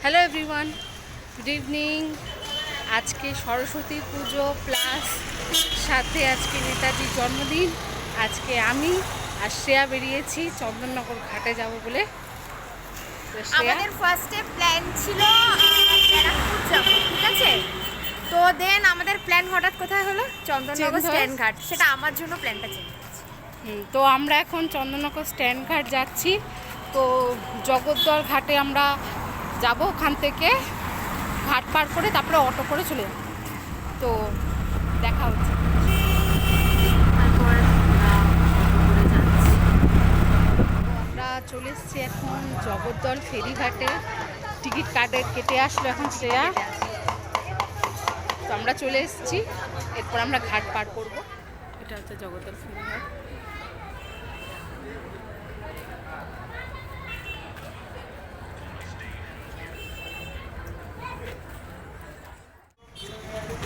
Hello everyone, good evening. আজকে সরস্বতী পুজো plus সাথে আজকে নেতাজির জন্মদিন। আজকে আমি আর শ্রেয়া বেরিয়েছি চন্দননগর ঘাটে যাব বলে। আমাদের ফার্স্টে প্ল্যান ছিল ব্যারাকপুর যাব, ঠিক আছে। তো দেন আমাদের প্ল্যান হঠাৎ কোথায় হলো, চন্দননগর স্ট্যান্ড ঘাট। সেটা আমার জন্য প্ল্যানটা চেঞ্জ হয়েছে। তো আমরা এখন চন্দননগর স্ট্যান্ড ঘাট যাচ্ছি। তো জগদ্দল ঘাটে আমরা যাব, ওখান থেকে ঘাট পার করে তারপরে অটো করে চলে যাব। তো দেখা হচ্ছে। আমরা চলে এসেছি এখন জগদ্দল ফেরিঘাটে। টিকিট কেটে আসলো এখন শ্রেয়া। তো আমরা চলে এসেছি, এরপর আমরা ঘাট পার করব। এটা হচ্ছে জগদ্দল ফেরিঘাট।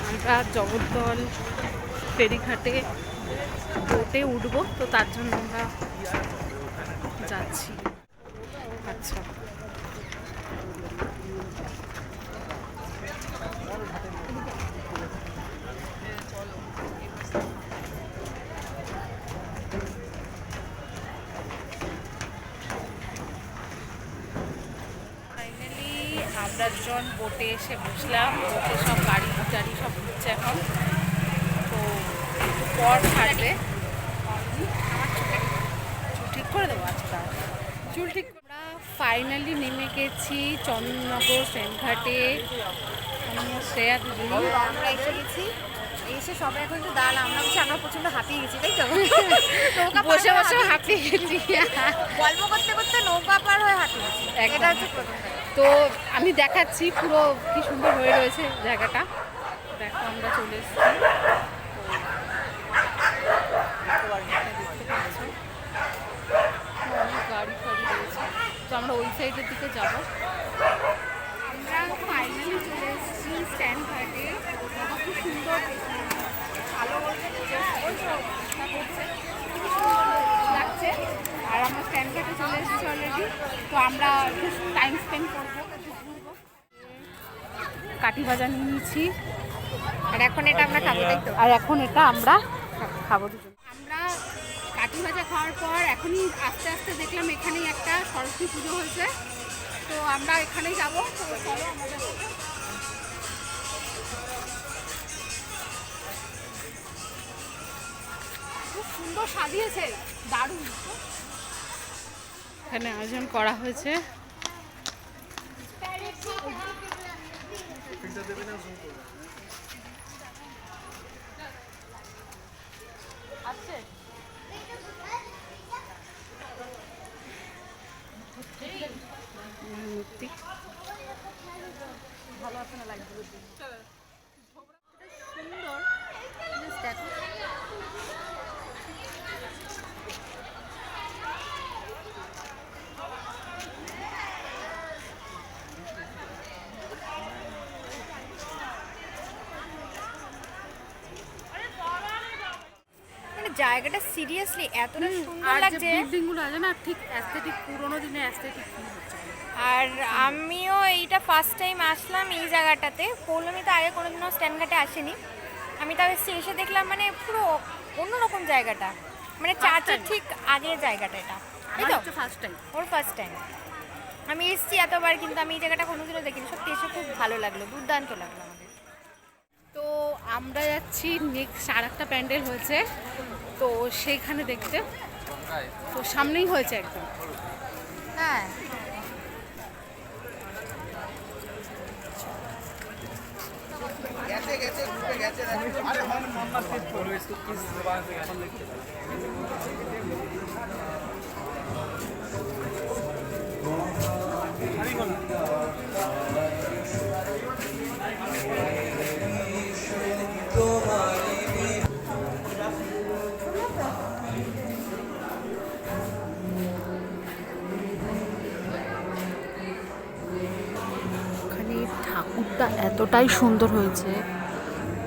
আমরা জগদ্দল ফেরিঘাটে বোটে উঠবো, তো তার জন্য আমরা যাচ্ছি। আচ্ছা, ফাইনালি আমরা জন বোটে এসে বসলাম। বোটে সব গাড়ি টাড়ি সব ঘুরছে এখন। তো একটু পর ছাড়বে। চুল ঠিক করে দেবো আজকাল, চুল ঠিক। আমরা ফাইনালি নেমে গেছি চন্দননগর সেনঘাটে। আমি শ্রেয়া দুজনে আমরা এসে গেছি, এসে সবাই এখন একটু দাঁড়ালাম। আমরা প্রচন্ড হাঁপিয়ে গেছি, তাই তো। বসে বসে হাঁপিয়ে গেছি, গল্প করতে করতে নৌকা পার হয়ে হাঁপিয়ে গেছি। এটা হচ্ছে প্রথম। তো আমি দেখাচ্ছি পুরো কি সুন্দর হয়ে রয়েছে জায়গাটা। দেখো আমরা চলে এসেছি। অনেক গাড়ি ফাড়ি রয়েছে, তো আমরা ওই সাইডের দিকে যাব। আমরা ফাইনালি চলে এসেছি স্ট্যান্ড ঘাটে। খুব সুন্দর আলো লাগছে। আর আমরা স্ট্যান্ড ঘাটে চলে এসেছি অলরেডি। তো আমরা একটু টাইম স্পেন্ড করবো, কাঠি ভাজা নিয়ে নিয়েছি। আর এখন এটা আমরা খাবো, তাই তো। আর এখন এটা আমরা খাবো দুজন। আমরা কাঠি ভাজা খাওয়ার পর এখনই আস্তে আস্তে দেখলাম এখানেই একটা সরস্বতী পুজো হয়েছে। তো আমরা এখানেই যাবো। তো চলো আমাদের খুব সুন্দর সাজিয়েছে, দারুণ। এখানে আয়োজন করা হয়েছে। আছে মূর্তি ভালো আছে না, লাগবে সুন্দর দেখো। জায়গাটা সিরিয়াসলি এতটা সুন্দর লাগছে। বিল্ডিংগুলো আছে না, ঠিক অ্যাস্থেটিক, পুরোনো দিনে অ্যাস্থেটিক ফিল হচ্ছে। আর আমিও এইটা ফার্স্ট টাইম আসলাম এই জায়গাটাতে। পৌলমি তো আগে কোনোদিনও স্ট্যান্ড ঘাটে আসেনি। আমি তাও এসে দেখলাম মানে পুরো অন্যরকম জায়গাটা, মানে চার্চের ঠিক আগের জায়গাটা এটা, তাই তো। ফার্স্ট টাইম, ওর ফার্স্ট টাইম। আমি এসেছি এতবার, কিন্তু আমি এই জায়গাটা কোনোদিনও দেখিনি। সত্যি এসে খুব ভালো লাগলো, দুর্দান্ত লাগলো আমাদের। তো আমরা যাচ্ছি নেক্সট আর একটা প্যান্ডেল হয়েছে, তো সেইখানে দেখতে। তো সামনেই হয়েছে একদম। হ্যাঁ, ওখানে ঠাকুরটা এতটাই সুন্দর হয়েছে,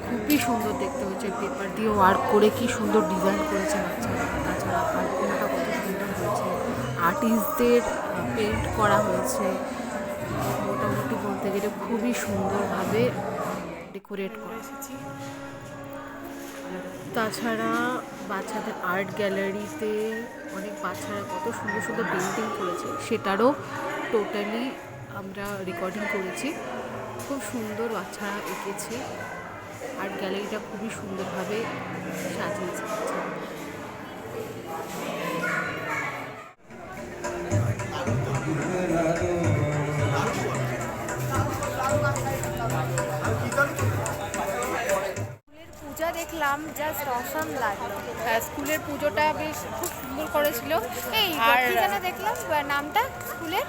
খুবই সুন্দর দেখতে হয়েছে। পেপার দিয়ে ওয়ার্ক করে কি সুন্দর ডিজাইন করেছে বাচ্চারা। তাছাড়া আলপনাটা কত সুন্দর হয়েছে, আর্টিস্টদের পেন্ট করা হয়েছে। মোটামুটি যেটা খুবই সুন্দরভাবে ডেকোরেট করে এসেছি। তাছাড়া বাচ্চাদের আর্ট গ্যালারিতে অনেক বাচ্চারা কত সুন্দর সুন্দর পেন্টিং করেছে, সেটারও টোটালি আমরা রেকর্ডিং করেছি। খুব সুন্দর বাচ্চারা এঁকেছে, আর্ট গ্যালারিটা খুবই সুন্দরভাবে সাজিয়েছে। পূজা দেখলাম, জাস্ট অসম লাগলো। হ্যাঁ, স্কুলের পুজোটা বেশ খুব সুন্দর করেছিল। এই আর কি যেন দেখলাম নামটা স্কুলের,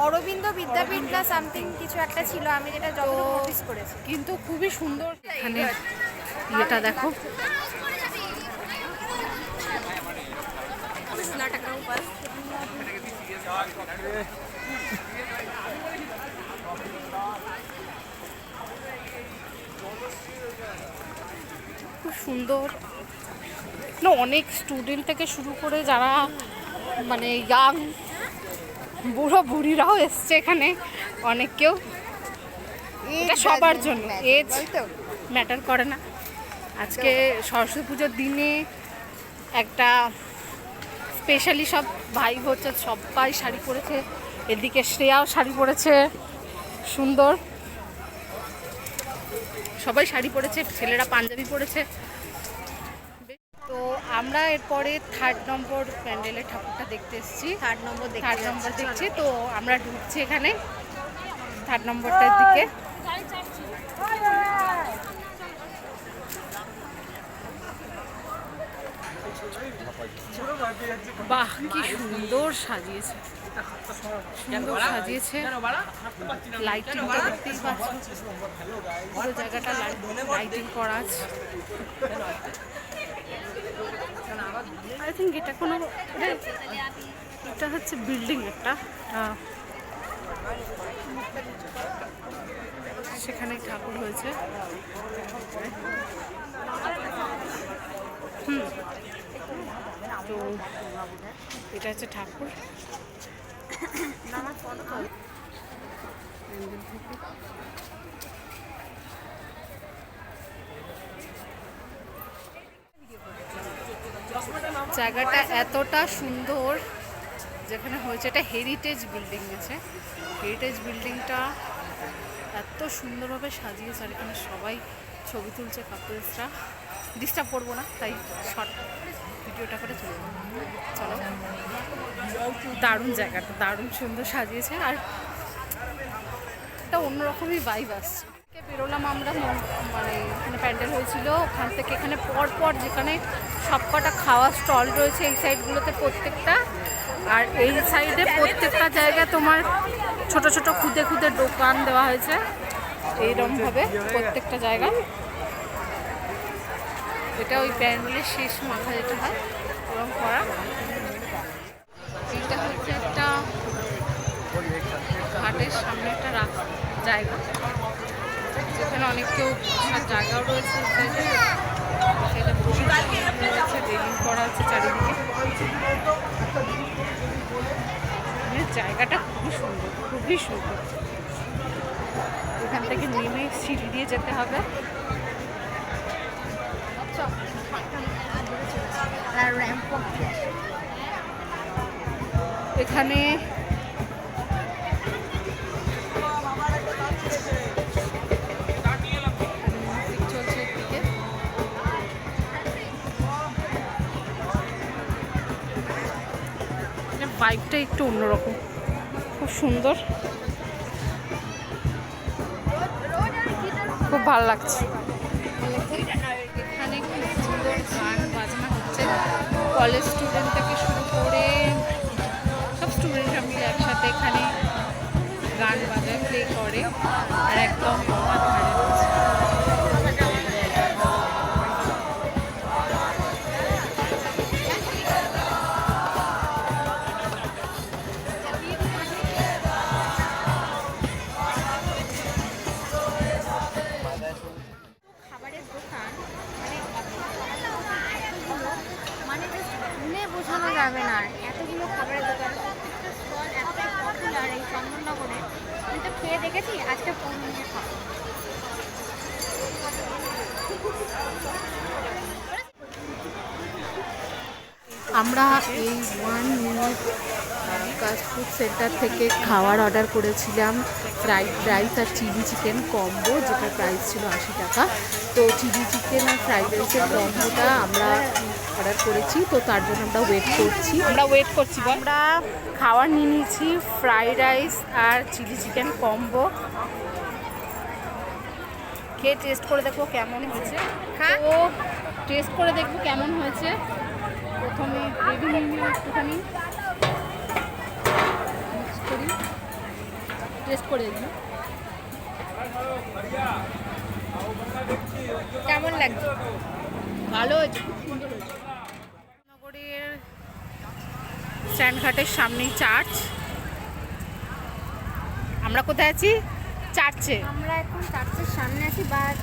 অরবিন্দ বিদ্যাপীঠ না সামথিং কিছু একটা ছিল, আমি যেটা যতটুকু নোটিস করেছি। কিন্তু খুবই সুন্দর। এখানে ইয়েটা দেখো, খুব সুন্দর না, অনেক স্টুডেন্ট থেকে শুরু করে যারা মানে ইয়াং বুড়ো বুড়িরাও এসছে এখানে, অনেক কেউ। এটা সবার জন্য, এজ ম্যাটার করে না। আজকে সরস্বতী পুজোর দিনে একটা স্পেশালি সব ভাই হচ্ছে, সবাই শাড়ি পরেছে। এদিকে শ্রেয়াও শাড়ি পরেছে, সুন্দর সবাই শাড়ি পরেছে, ছেলেরা পাঞ্জাবি পরেছে। তো আমরা এরপরে 3rd নম্বর প্যান্ডেলের ঠাকুরটা দেখতে এসেছি। 3rd নম্বর দেখছি। তো আমরা ঢুকছি এখানে 3rd নম্বরটার দিকে। বাহ, কি সুন্দর সাজিয়েছে, সুন্দর সাজিয়েছে। লাইটিংটা দেখতেই পাচ্ছ, পুরো জায়গাটা লাইটিং করা আছে। আই থিঙ্ক এটা কোনো এটা হচ্ছে বিল্ডিং একটা, সেখানে ঠাকুর হয়েছে। তো এটা হচ্ছে ঠাকুর। জায়গাটা এতটা সুন্দর যেখানে হয়েছে, এটা হেরিটেজ বিল্ডিং আছে। হেরিটেজ বিল্ডিংটা এত সুন্দরভাবে সাজিয়েছে, আর এখানে সবাই ছবি তুলছে, কাপলসরা। ডিস্টার্ব করবো না, তাই শর্ট ভিডিওটা করে চলে যাবো। চলো, দারুণ জায়গাটা, দারুণ সুন্দর সাজিয়েছে, আর একটা অন্যরকমই ভাইব আসছে। বেরোলাম আমরা, মানে এখানে প্যান্ডেল হয়েছিল, ওখান থেকে এখানে পরপর যেখানে সবকটা খাওয়ার স্টল রয়েছে এই সাইডগুলোতে প্রত্যেকটা, আর এই সাইডে প্রত্যেকটা জায়গায় তোমার ছোট ছোট খুদে খুদে দোকান দেওয়া হয়েছে এইরকমভাবে প্রত্যেকটা জায়গায়। এটা ওই প্যান্ডেলের শেষ মাথা যেটা হয় ওরকম করা। এটা হচ্ছে একটা ঘাটের সামনে একটা জায়গা, যেখানে অনেক কেউ বসার জায়গাও রয়েছে। সেটা বসে রয়েছে, রেলিং করা আছে চারিদিকে। জায়গাটা খুবই সুন্দর, খুবই সুন্দর। এখান থেকে নেমে সিঁড়ি দিয়ে যেতে হবে। এখানে চলছে এদিকে। বাইকটা একটু অন্যরকম, খুব সুন্দর, খুব ভালো লাগছে। এখানে খুব সুন্দর গান বাজনা হচ্ছে, কলেজ স্টুডেন্ট থেকে শুরু করে সব স্টুডেন্টরা মিলে একসাথে এখানে গান বাজায়, প্লে করে, আর একদম আমার ধারে রয়েছে। বোঝানো যাবে না, এতগুলো খাবারের দোকান, প্রত্যেকটা স্টল এতটাই পপুলার এই চন্দননগরে, এটা খেয়ে দেখেছি, আজকে পৌলো নিয়ে খাবো। আমরা এই 1 মিনিট ফুড সেন্টার থেকে খাবার অর্ডার করেছিলাম, ফ্রাইড রাইস আর চিলি চিকেন কম্বো, যেটার প্রাইস ছিল 80 টাকা। তো চিলি চিকেন আর ফ্রাইড রাইসের কম্বোটা আমরা অর্ডার করেছি, তো তার জন্য আমরা ওয়েট করছি। আমরা খাবার নিয়ে নিয়েছি, ফ্রাইড রাইস আর চিলি চিকেন কম্বো। খেয়ে টেস্ট করে দেখবো কেমন হয়েছে। তো টেস্ট করে দেখবো কেমন হয়েছে। প্রথমে গ্রেভি নিয়ে একটুখানি মিক্স করি, টেস্ট করে দেখবো কেমন লাগছে। ভালো হয়েছে, খুব সুন্দর হয়েছে। নগরের স্ট্যান্ডঘাটের সামনেই চার্চ। আমরা কোথায় আছি? চার্চে। আমরা এখন চার্চের সামনে আছি, বাট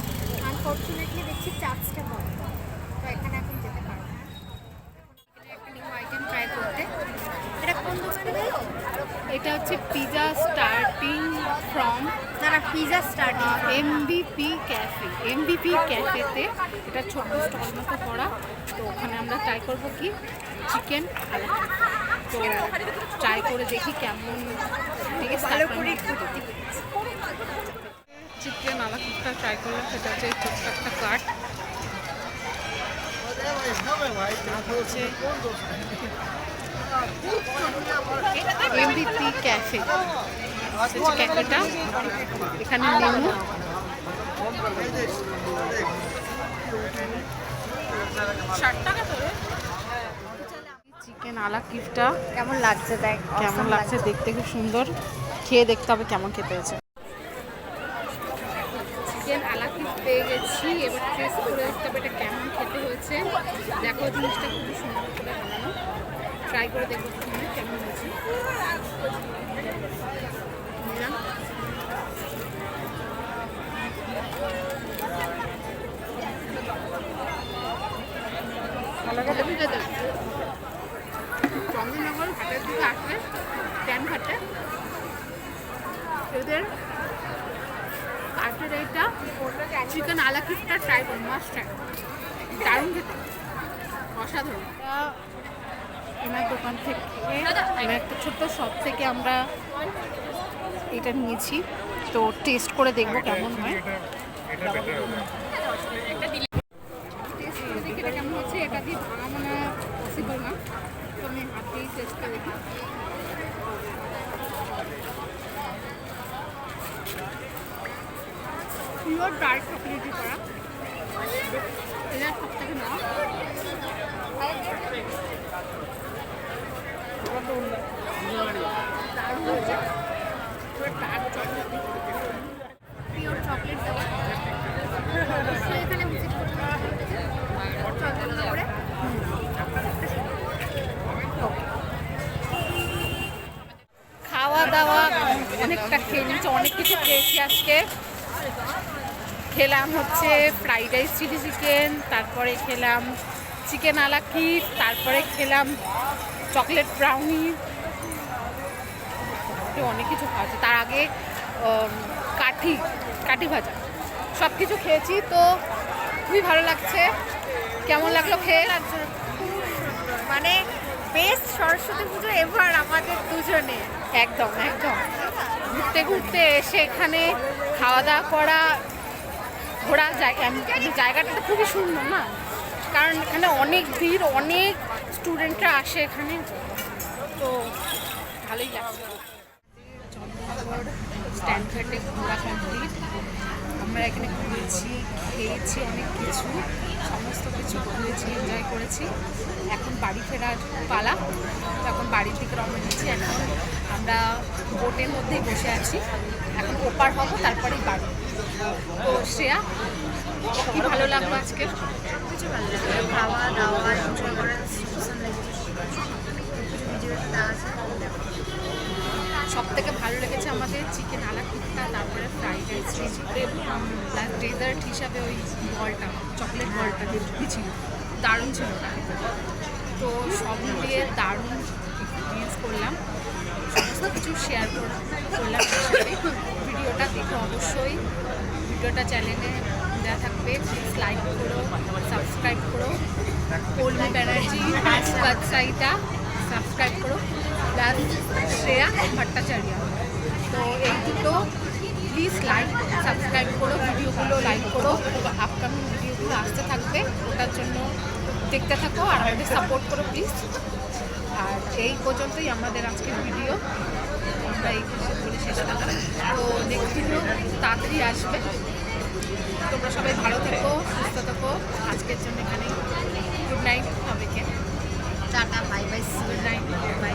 আনফর্চুনেটলি দেখছি চার্চটা বন্ধ, তো এখানে এখন যেতে পারবো না। একটা নিউ আইটেম ট্রাই করতে। এটা কোন দোকানে গেল? এটা হচ্ছে পিজা স্টার্টিং ফ্রম না pizza starting MBP cafe. MBP ক্যাফেতে এটা ছোট স্টল মতো করা। তো ওখানে আমরা ট্রাই করবো কি চিকেন আলাদা। তো ট্রাই করে দেখি কেমন টেস্ট। ভালো করে চিকেন আলাদা ট্রাই করলাম, সেটা হচ্ছে ছোট্ট একটা কাট। হচ্ছে এমবিপি ক্যাফে, ক্যাফেটা এখানে নেমু চিকেন আলা কিফটা কেমন লাগছে দেখ, কেমন লাগছে দেখতে, খুব সুন্দর। খেয়ে দেখতে হবে কেমন খেতে হয়েছে। চিকেন আলা কিফ পেয়ে গেছি, এবার টেস্ট করে দেখতে হবে এটা কেমন খেতে হয়েছে। দেখো জিনিসটা খুবই সুন্দর করে বানানো, ট্রাই করে দেখবো কেমন হয়েছে। চন্দননগর ঘাটের দিকে আসলে স্ট্যান্ড ঘাটে এদের কাঠের এইটা চিকেন আলা কিফটা ট্রাই করুন, মাস্ট ট্রাই। দারুণ খেতে, অসাধারণ। এনার দোকান থেকে মানে একটা ছোট্ট শপ থেকে আমরা এটা নিয়েছি, তো টেস্ট করে দেখবো কেমন হয়। টেস্ট করে দেখি এটা কেমন হচ্ছে। এটা দিয়ে ভাঙা মনে পসিবল না, তো আমি হাতেই টেস্ট করে দেখি। পিওর ডার্ক চকলেট করা, এটা সব থেকে নেওয়া। দারুণ হয়েছে, পুরো ডার্ক চকলেট, পিওর চকলেট দেওয়া। অবশ্যই এখানে ভিজিট করতে হবে চন্দননগরে। খাওয়া দাওয়া অনেকটা খেয়ে নিয়েছি, অনেক কিছু খেয়েছি আজকে। খেলাম হচ্ছে ফ্রাইড রাইস চিলি চিকেন, তারপরে খেলাম চিকেন আলা কিফ, তারপরে খেলাম চকলেট ব্রাউনি, অনেক কিছু খাওয়া হচ্ছে। তার আগে কাঠি ভাজা, সব কিছু খেয়েছি। তো খুবই ভালো লাগছে। কেমন লাগলো খেয়ে? লাগছে মানে বেস্ট সরস্বতী পুজো এবার আমাদের দুজনে। একদম একদম ঘুরতে ঘুরতে এসে এখানে খাওয়া দাওয়া করা, ঘোরা জায়গাটা তো খুবই সুন্দর না, কারণ এখানে অনেক ভিড়, অনেক স্টুডেন্টরা আসে এখানে, তো ভালোই লাগছে। চন্দননগর স্ট্যান্ড ঘাটে ঘোরা কমপ্লিট। আমরা এখানে ঘুরেছি, খেয়েছি অনেক কিছু, সমস্ত কিছু ঘুরেছি, এনজয় করেছি। এখন বাড়ি ফেরার পালা, তো এখন বাড়ির দিকে রওনা দিচ্ছি। এখন আমরা বোটের মধ্যেই বসে আছি, এখন ওপার হবো, তারপরেই বাড়ি। তো শ্রেয়া, কি ভালো লাগলো আজকে? কিছু ভালো লাগে, খাওয়া দাওয়া এনজয় করা, ভিডিওটা আছে। সব থেকে ভালো লেগেছে আমাদের চিকেন আলা টিক্কা, তারপরে ফ্রাইড রাইস, প্লাস ডেজার্ট হিসাবে ওই বলটা, চকলেট বলটা ছিল, দারুণ ছিল ওটা খেতে। তো সব মিলিয়ে দারুণ এক্সপিরিয়েন্স করলাম, সমস্ত কিছু শেয়ার করলাম সাথে। ভিডিওটা চ্যানেলে দেওয়া থাকবে, প্লিজ লাইক করো, সাবস্ক্রাইব করো। পল্লী ব্যানার্জি ওয়েবসাইটটা সাবস্ক্রাইব করো, প্লাস শ্রেয়া ভট্টাচার্য। তো এই দুটো প্লিজ লাইক সাবস্ক্রাইব করো, ভিডিওগুলো লাইক করো। আপকামিং ভিডিওগুলো আসতে থাকবে, ওটার জন্য দেখতে থাকো আর আমাদের সাপোর্ট করো প্লিজ। আর এই পর্যন্তই আমাদের আজকের ভিডিও, আমরা এই বলে শেষ করলাম। তো নেক্সট ভিডিও তাড়াতাড়ি আসবে। তোমরা সবাই ভালো থেকো, সুস্থ থেকো। আজকের জন্য এখানে গুড নাইট সবাইকে, tata, bye bye, good night, by.